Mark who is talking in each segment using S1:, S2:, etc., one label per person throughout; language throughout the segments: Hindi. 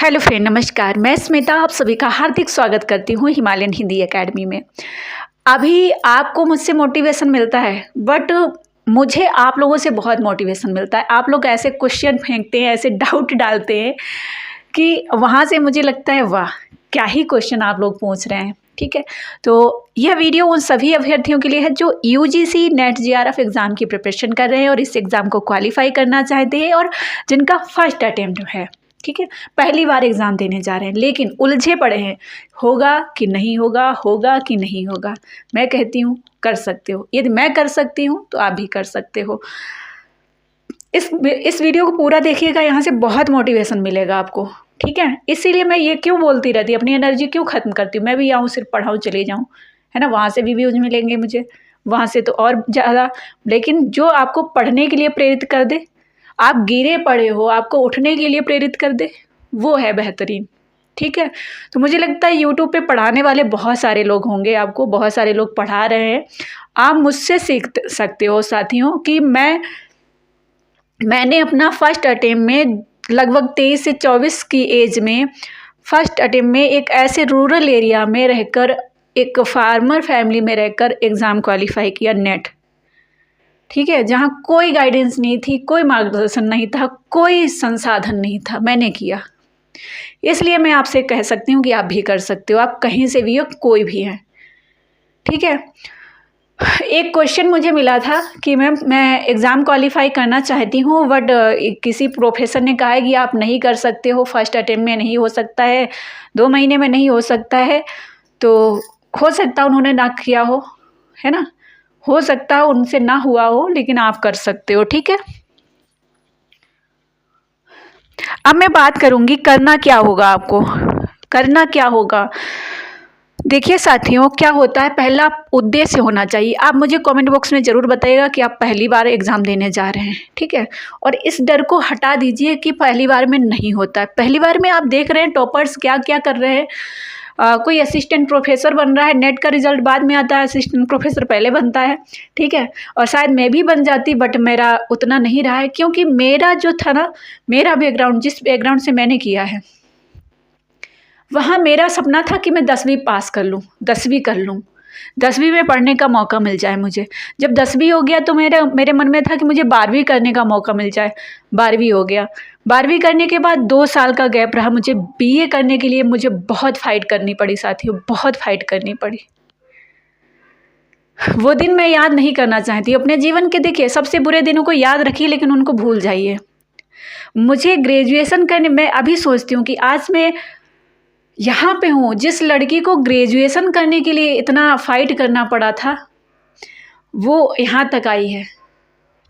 S1: हेलो फ्रेंड, नमस्कार। मैं स्मिता आप सभी का हार्दिक स्वागत करती हूँ हिमालयन हिंदी एकेडमी में। अभी आपको मुझसे मोटिवेशन मिलता है, बट मुझे आप लोगों से बहुत मोटिवेशन मिलता है। आप लोग ऐसे क्वेश्चन फेंकते हैं, ऐसे डाउट डालते हैं कि वहाँ से मुझे लगता है वाह, क्या ही क्वेश्चन आप लोग पूछ रहे हैं। ठीक है, तो यह वीडियो उन सभी अभ्यर्थियों के लिए है जो यूजीसी नेट जीआरएफ एग्ज़ाम की प्रिपरेशन कर रहे हैं और इस एग्ज़ाम को क्वालिफाई करना चाहते हैं और जिनका फर्स्ट अटेम्प्ट है। ठीक है, पहली बार एग्ज़ाम देने जा रहे हैं लेकिन उलझे पड़े हैं, होगा कि नहीं होगा, होगा कि नहीं होगा। मैं कहती हूँ कर सकते हो। यदि मैं कर सकती हूँ तो आप भी कर सकते हो। इस वीडियो को पूरा देखिएगा, यहाँ से बहुत मोटिवेशन मिलेगा आपको। ठीक है, इसीलिए मैं ये क्यों बोलती रहती हूँ, अपनी एनर्जी क्यों ख़त्म करती हूँ। मैं भी आऊँ सिर्फ पढ़ाऊँ चले जाऊँ, है ना। वहाँ से भी व्यूज़ मिलेंगे मुझे, वहाँ से तो और ज़्यादा। लेकिन जो आपको पढ़ने के लिए प्रेरित कर दे, आप गिरे पड़े हो, आपको उठने के लिए प्रेरित कर दे, वो है बेहतरीन। ठीक है, तो मुझे लगता है यूट्यूब पे पढ़ाने वाले बहुत सारे लोग होंगे, आपको बहुत सारे लोग पढ़ा रहे हैं। आप मुझसे सीख सकते हो साथियों कि मैंने अपना फर्स्ट अटेम्प्ट में लगभग 23 से 24 की एज में फर्स्ट अटेम्प्ट में एक ऐसे रूरल एरिया में रहकर, एक फार्मर फैमिली में रहकर एग्ज़ाम क्वालिफाई किया नेट। ठीक है, जहाँ कोई गाइडेंस नहीं थी, कोई मार्गदर्शन नहीं था, कोई संसाधन नहीं था, मैंने किया। इसलिए मैं आपसे कह सकती हूँ कि आप भी कर सकते हो। आप कहीं से भी हो, कोई भी है। ठीक है, एक क्वेश्चन मुझे मिला था कि मैम मैं एग्ज़ाम क्वालिफाई करना चाहती हूँ, बट किसी प्रोफेसर ने कहा है कि आप नहीं कर सकते हो, फर्स्ट अटेम्प्ट में नहीं हो सकता है, 2 महीने में नहीं हो सकता है। तो हो सकता है उन्होंने ना किया हो, है ना, हो सकता है उनसे ना हुआ हो, लेकिन आप कर सकते हो। ठीक है, अब मैं बात करूँगी करना क्या होगा। आपको करना क्या होगा, देखिए साथियों, क्या होता है, पहला उद्देश्य होना चाहिए। आप मुझे कमेंट बॉक्स में ज़रूर बताइएगा कि आप पहली बार एग्ज़ाम देने जा रहे हैं। ठीक है, और इस डर को हटा दीजिए कि पहली बार में नहीं होता है। पहली बार में आप देख रहे हैं टॉपर्स क्या क्या कर रहे हैं। कोई असिस्टेंट प्रोफेसर बन रहा है, नेट का रिजल्ट बाद में आता है, असिस्टेंट प्रोफेसर पहले बनता है। ठीक है, और शायद मैं भी बन जाती, बट मेरा उतना नहीं रहा है, क्योंकि मेरा जो था ना, मेरा बैकग्राउंड, जिस बैकग्राउंड से मैंने किया है, वहाँ मेरा सपना था कि मैं 10वीं पास कर लूँ, 10वीं कर लूँ, 10वीं में पढ़ने का मौका मिल जाए मुझे। जब 10वीं हो गया तो मेरे मन में था कि मुझे 12वीं करने का मौका मिल जाए। 12वीं हो गया, 12वीं करने के बाद 2 साल का गैप रहा। मुझे बीए करने के लिए मुझे बहुत फाइट करनी पड़ी साथियों, बहुत फाइट करनी पड़ी। वो दिन मैं याद नहीं करना चाहती अपने जीवन के। देखिए, सबसे बुरे दिनों को याद रखिए लेकिन उनको भूल जाइए। मुझे ग्रेजुएशन करने, मैं अभी सोचती हूँ कि आज मैं यहाँ पे हूँ, जिस लड़की को ग्रेजुएशन करने के लिए इतना फाइट करना पड़ा था, वो यहाँ तक आई है।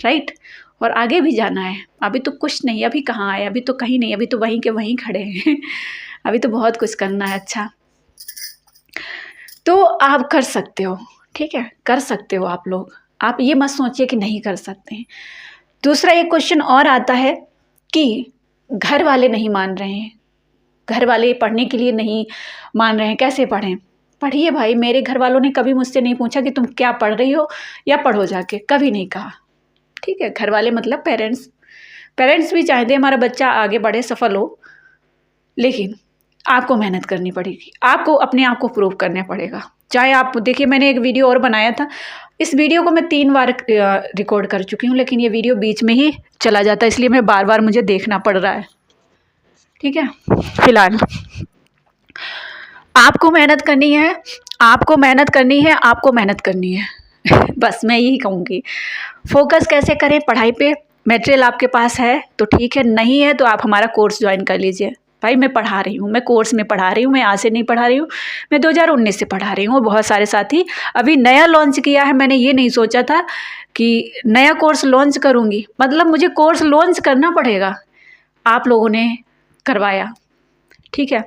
S1: राइट, और आगे भी जाना है। अभी तो कुछ नहीं, अभी कहाँ आए, अभी तो कहीं नहीं, अभी तो वहीं के वहीं खड़े हैं। अभी तो बहुत कुछ करना है। अच्छा, तो आप कर सकते हो। ठीक है, कर सकते हो आप लोग। आप ये मत सोचिए कि नहीं कर सकते हैं। दूसरा एक क्वेश्चन और आता है कि घर वाले नहीं मान रहे हैं, घर वाले पढ़ने के लिए नहीं मान रहे हैं, कैसे पढ़ें। पढ़िए भाई, मेरे घर वालों ने कभी मुझसे नहीं पूछा कि तुम क्या पढ़ रही हो या पढ़ो जाके, कभी नहीं कहा। ठीक है, घर वाले मतलब पेरेंट्स भी चाहते हैं हमारा बच्चा आगे बढ़े, सफल हो, लेकिन आपको मेहनत करनी पड़ेगी, आपको अपने आप को प्रूव करना पड़ेगा। चाहे आप देखिए, मैंने एक वीडियो और बनाया था, इस वीडियो को मैं 3 बार रिकॉर्ड कर चुकी हूँ, लेकिन ये वीडियो बीच में ही चला जाता है, इसलिए मैं बार बार मुझे देखना पड़ रहा है। ठीक है, फिलहाल आपको मेहनत करनी है, आपको मेहनत करनी है, आपको मेहनत करनी है। बस मैं यही कहूँगी। फोकस कैसे करें पढ़ाई पे, मटेरियल आपके पास है तो ठीक है, नहीं है तो आप हमारा कोर्स ज्वाइन कर लीजिए। भाई मैं पढ़ा रही हूँ, मैं कोर्स में पढ़ा रही हूँ, मैं आज से नहीं पढ़ा रही हूँ, मैं 2019 से पढ़ा रही हूँ। बहुत सारे साथी अभी नया लॉन्च किया है, मैंने ये नहीं सोचा था कि नया कोर्स लॉन्च करूँगी, मतलब मुझे कोर्स लॉन्च करना पड़ेगा। आप लोगों ने करवाया। ठीक है,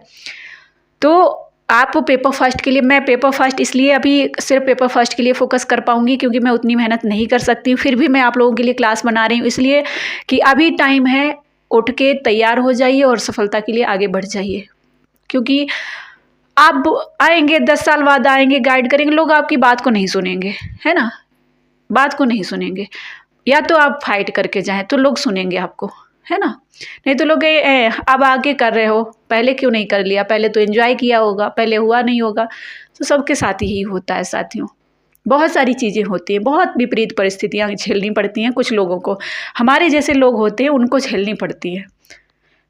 S1: तो आप पेपर फर्स्ट के लिए, मैं पेपर फर्स्ट इसलिए अभी सिर्फ पेपर फर्स्ट के लिए फ़ोकस कर पाऊँगी क्योंकि मैं उतनी मेहनत नहीं कर सकती हूँ। फिर भी मैं आप लोगों के लिए क्लास बना रही हूँ, इसलिए कि अभी टाइम है, उठ के तैयार हो जाइए और सफलता के लिए आगे बढ़ जाइए। क्योंकि आप आएंगे, 10 साल बाद आएंगे, गाइड करेंगे, लोग आपकी बात को नहीं सुनेंगे, है ना, बात को नहीं सुनेंगे। या तो आप फाइट करके जाएँ तो लोग सुनेंगे आपको, है ना, नहीं तो लोग अब आगे कर रहे हो, पहले क्यों नहीं कर लिया, पहले तो एंजॉय किया होगा, पहले हुआ नहीं होगा। तो सबके साथ ही होता है साथियों, बहुत सारी चीज़ें होती हैं, बहुत विपरीत परिस्थितियाँ झेलनी पड़ती हैं कुछ लोगों को, हमारे जैसे लोग होते हैं उनको झेलनी पड़ती है।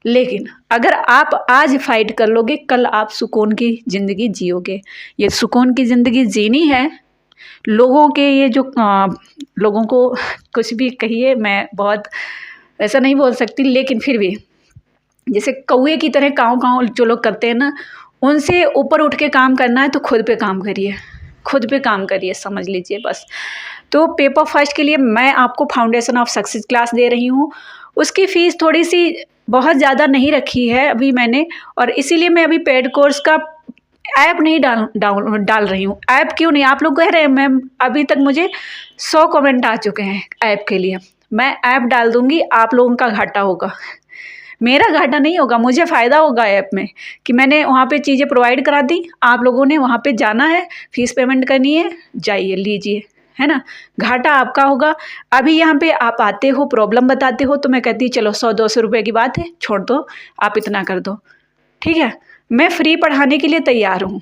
S1: लेकिन अगर आप आज फाइट कर लोगे, कल आप सुकून की ज़िंदगी जियोगे। ये सुकून की ज़िंदगी जीनी है, लोगों के ये जो लोगों को कुछ भी कहिए, मैं बहुत ऐसा नहीं बोल सकती, लेकिन फिर भी जैसे कौवे की तरह काँव काँव जो लोग करते हैं ना, उनसे ऊपर उठ के काम करना है तो खुद पे काम करिए, खुद पे काम करिए, समझ लीजिए बस। तो पेपर फर्स्ट के लिए मैं आपको फाउंडेशन ऑफ सक्सेस क्लास दे रही हूँ। उसकी फ़ीस थोड़ी सी बहुत ज़्यादा नहीं रखी है अभी मैंने, और इसीलिए मैं अभी पेड कोर्स का ऐप नहीं डाल रही हूँ। ऐप क्यों नहीं, आप लोग कह रहे हैं मैम, अभी तक मुझे 100 कमेंट आ चुके हैं ऐप के लिए। मैं ऐप डाल दूँगी, आप लोगों का घाटा होगा, मेरा घाटा नहीं होगा, मुझे फ़ायदा होगा ऐप में कि मैंने वहाँ पे चीज़ें प्रोवाइड करा दी, आप लोगों ने वहाँ पे जाना है, फ़ीस पेमेंट करनी है, जाइए लीजिए, है ना। घाटा आपका होगा। अभी यहाँ पे आप आते हो, प्रॉब्लम बताते हो, तो मैं कहती हूँ चलो 100-200 रुपये की बात है, छोड़ दो, आप इतना कर दो, ठीक है। मैं फ्री पढ़ाने के लिए तैयार हूँ,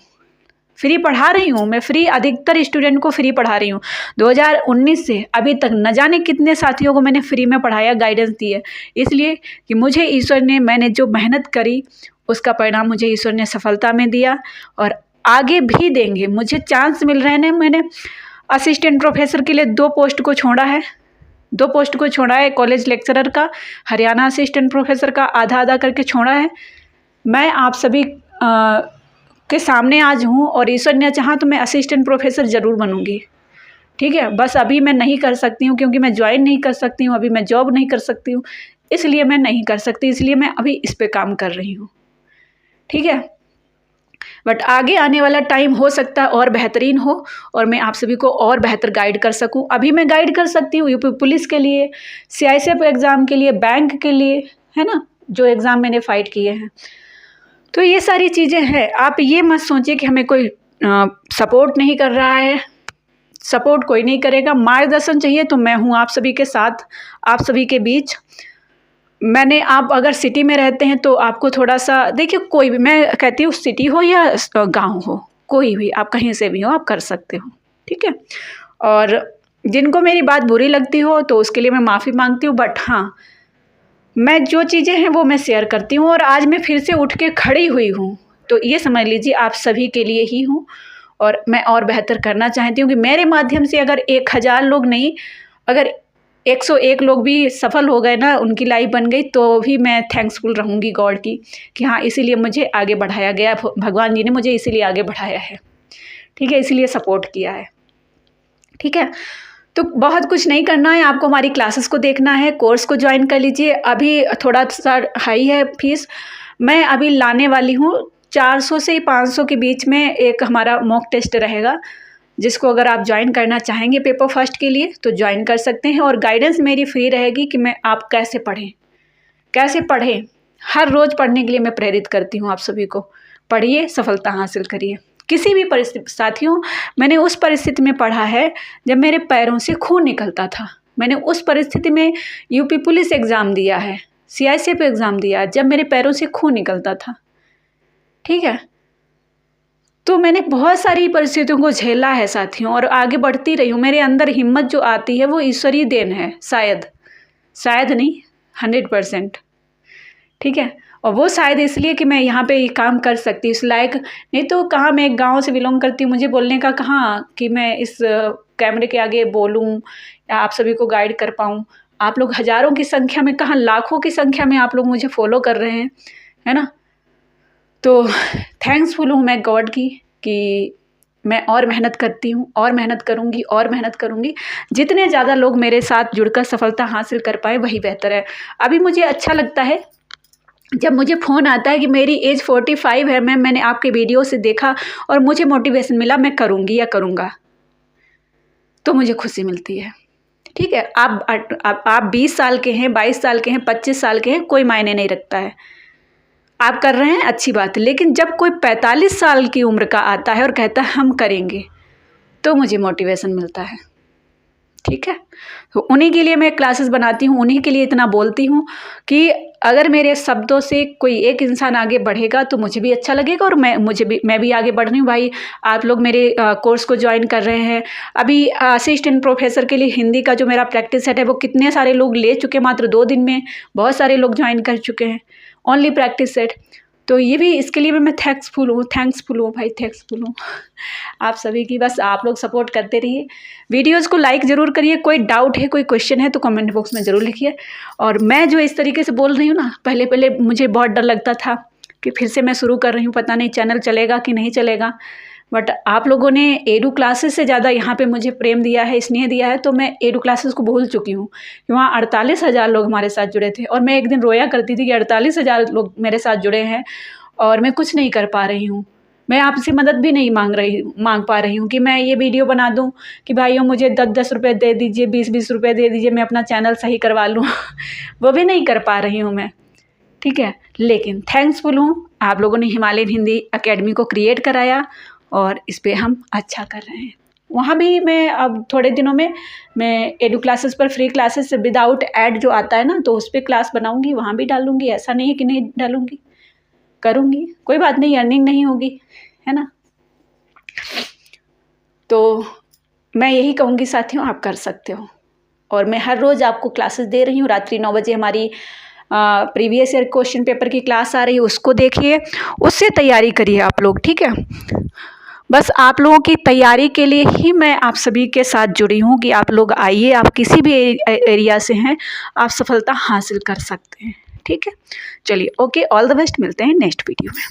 S1: फ्री पढ़ा रही हूँ मैं, फ्री अधिकतर स्टूडेंट को फ्री पढ़ा रही हूँ। 2019 से अभी तक न जाने कितने साथियों को मैंने फ्री में पढ़ाया, गाइडेंस दी है, इसलिए कि मुझे ईश्वर ने, मैंने जो मेहनत करी उसका परिणाम मुझे ईश्वर ने सफलता में दिया, और आगे भी देंगे। मुझे चांस मिल रहे हैं। मैंने असिस्टेंट प्रोफेसर के लिए 2 पोस्ट को छोड़ा है, 2 पोस्ट को छोड़ा है, कॉलेज लेक्चरर का, हरियाणा असिस्टेंट प्रोफेसर का आधा आधा करके छोड़ा है। मैं आप सभी के सामने आज हूँ, और ईश्वर ने चाहा तो मैं असिस्टेंट प्रोफेसर ज़रूर बनूँगी, ठीक है। बस अभी मैं नहीं कर सकती हूँ, क्योंकि मैं ज्वाइन नहीं कर सकती हूँ, अभी मैं जॉब नहीं कर सकती हूँ, इसलिए मैं नहीं कर सकती, इसलिए मैं अभी इस पे काम कर रही हूँ, ठीक है। बट आगे आने वाला टाइम हो सकता है और बेहतरीन हो, और मैं आप सभी को और बेहतर गाइड कर सकूँ। अभी मैं गाइड कर सकती हूँ यूपी पुलिस के लिए, CICF एग्ज़ाम के लिए, बैंक के लिए, है ना, जो एग्ज़ाम मैंने फ़ाइट किए हैं। तो ये सारी चीज़ें हैं। आप ये मत सोचिए कि हमें कोई सपोर्ट नहीं कर रहा है, सपोर्ट कोई नहीं करेगा। मार्गदर्शन चाहिए तो मैं हूँ आप सभी के साथ, आप सभी के बीच। मैंने, आप अगर सिटी में रहते हैं तो आपको थोड़ा सा देखिए, कोई भी, मैं कहती हूँ सिटी हो या गांव हो, कोई भी, आप कहीं से भी हो, आप कर सकते हो, ठीक है। और जिनको मेरी बात बुरी लगती हो तो उसके लिए मैं माफ़ी मांगती हूँ, बट हाँ, मैं जो चीज़ें हैं वो मैं शेयर करती हूँ, और आज मैं फिर से उठ के खड़ी हुई हूँ, तो ये समझ लीजिए आप सभी के लिए ही हूँ, और मैं और बेहतर करना चाहती हूँ कि मेरे माध्यम से अगर 1000 लोग नहीं, अगर 101 लोग भी सफल हो गए ना, उनकी लाइफ बन गई, तो भी मैं थैंक्सफुल रहूँगी गॉड की, कि हाँ, इसीलिए मुझे आगे बढ़ाया गया, भगवान जी ने मुझे इसीलिए आगे बढ़ाया है, ठीक है, इसलिए सपोर्ट किया है, ठीक है। तो बहुत कुछ नहीं करना है आपको, हमारी क्लासेस को देखना है, कोर्स को ज्वाइन कर लीजिए। अभी थोड़ा सा हाई है फीस, मैं अभी लाने वाली हूँ 400 से 500 के बीच में एक हमारा मॉक टेस्ट रहेगा, जिसको अगर आप ज्वाइन करना चाहेंगे पेपर फर्स्ट के लिए तो ज्वाइन कर सकते हैं। और गाइडेंस मेरी फ्री रहेगी कि मैं आप कैसे पढ़ें, कैसे पढ़ें, हर रोज़ पढ़ने के लिए मैं प्रेरित करती हूँ आप सभी को। पढ़िए, सफलता हासिल करिए। किसी भी परिस्थिति, साथियों, मैंने उस परिस्थिति में पढ़ा है जब मेरे पैरों से खून निकलता था। मैंने उस परिस्थिति में यूपी पुलिस एग्ज़ाम दिया है, CICF एग्ज़ाम दिया जब मेरे पैरों से खून निकलता था, ठीक है। तो मैंने बहुत सारी परिस्थितियों को झेला है साथियों, और आगे बढ़ती रही हूँ। मेरे अंदर हिम्मत जो आती है वो ईश्वरीय देन है, शायद नहीं, 100%, ठीक है। और वो शायद इसलिए कि मैं यहाँ पे ये काम कर सकती हूँ, इस लायक, नहीं तो कहाँ, मैं एक गांव से बिलोंग करती हूँ, मुझे बोलने का कहाँ कि मैं इस कैमरे के आगे बोलूँ या आप सभी को गाइड कर पाऊँ। आप लोग हज़ारों की संख्या में, कहाँ लाखों की संख्या में आप लोग मुझे फॉलो कर रहे हैं, है ना। तो थैंक्सफुल हूँ मैं गॉड की कि मैं और मेहनत करती हूँ, और मेहनत करूँगी, और मेहनत करूँगी। जितने ज़्यादा लोग मेरे साथ जुड़कर सफलता हासिल कर पाए वही बेहतर है। अभी मुझे अच्छा लगता है जब मुझे फ़ोन आता है कि मेरी एज 45 है, मैंने आपके वीडियो से देखा और मुझे मोटिवेशन मिला, मैं करूँगी या करूँगा, तो मुझे खुशी मिलती है, ठीक है। आप 20 साल के हैं, 22 साल के हैं, 25 साल के हैं, कोई मायने नहीं रखता है, आप कर रहे हैं, अच्छी बात है। लेकिन जब कोई 45 साल की उम्र का आता है और कहता है हम करेंगे, तो मुझे मोटिवेशन मिलता है, ठीक है। तो उन्हीं के लिए मैं क्लासेस बनाती हूँ, उन्हीं के लिए इतना बोलती हूँ कि अगर मेरे शब्दों से कोई एक इंसान आगे बढ़ेगा तो मुझे भी अच्छा लगेगा, और मैं भी आगे बढ़ रही हूँ भाई। आप लोग मेरे कोर्स को ज्वाइन कर रहे हैं। अभी असिस्टेंट प्रोफेसर के लिए हिंदी का जो मेरा प्रैक्टिस सेट है वो कितने सारे लोग ले चुके हैं, मात्र 2 दिन में बहुत सारे लोग ज्वाइन कर चुके हैं ओनली प्रैक्टिस सेट। तो ये भी इसके लिए भी मैं थैंक्सफुल हूँ भाई, थैंक्सफुल हूँ आप सभी की। बस आप लोग सपोर्ट करते रहिए, वीडियोज़ को लाइक ज़रूर करिए। कोई डाउट है, कोई क्वेश्चन है तो कमेंट बॉक्स में ज़रूर लिखिए। और मैं जो इस तरीके से बोल रही हूँ ना, पहले मुझे बहुत डर लगता था कि फिर से मैं शुरू कर रही हूँ, पता नहीं चैनल चलेगा कि नहीं चलेगा। बट आप लोगों ने एडू क्लासेस से ज़्यादा यहाँ पे मुझे प्रेम दिया है, स्नेह दिया है, तो मैं एडू क्लासेस को भूल चुकी हूँ। वहाँ 48,000 लोग हमारे साथ जुड़े थे, और मैं एक दिन रोया करती थी कि 48,000 लोग मेरे साथ जुड़े हैं और मैं कुछ नहीं कर पा रही हूँ। मैं आपसे मदद भी नहीं मांग पा रही हूँ कि मैं ये वीडियो बना दूँ कि भाइयों मुझे 10-10 रुपये दे दीजिए, 20-20 रुपये दे दीजिए, मैं अपना चैनल सही करवा लूँ वो भी नहीं कर पा रही हूँ मैं, ठीक है। लेकिन थैंक्सफुल हूँ, आप लोगों ने हिमालयन हिंदी अकेडमी को क्रिएट कराया और इस पर हम अच्छा कर रहे हैं। वहाँ भी मैं अब थोड़े दिनों में मैं एडू क्लासेस पर फ्री क्लासेस विदाउट ऐड जो आता है ना, तो उस पर क्लास बनाऊँगी, वहाँ भी डालूँगी। ऐसा नहीं है कि नहीं डालूँगी, करूँगी, कोई बात नहीं, अर्निंग नहीं होगी, है ना। तो मैं यही कहूँगी साथियों, आप कर सकते हो। और मैं हर रोज़ आपको क्लासेस दे रही हूँ। रात्रि 9 बजे हमारी प्रीवियस ईयर क्वेश्चन पेपर की क्लास आ रही है, उसको देखिए, उससे तैयारी करिए आप लोग, ठीक है। बस आप लोगों की तैयारी के लिए ही मैं आप सभी के साथ जुड़ी हूँ कि आप लोग आइए, आप किसी भी एरिया से हैं, आप सफलता हासिल कर सकते हैं, ठीक है। चलिए, ओके, ऑल द बेस्ट, मिलते हैं नेक्स्ट वीडियो में।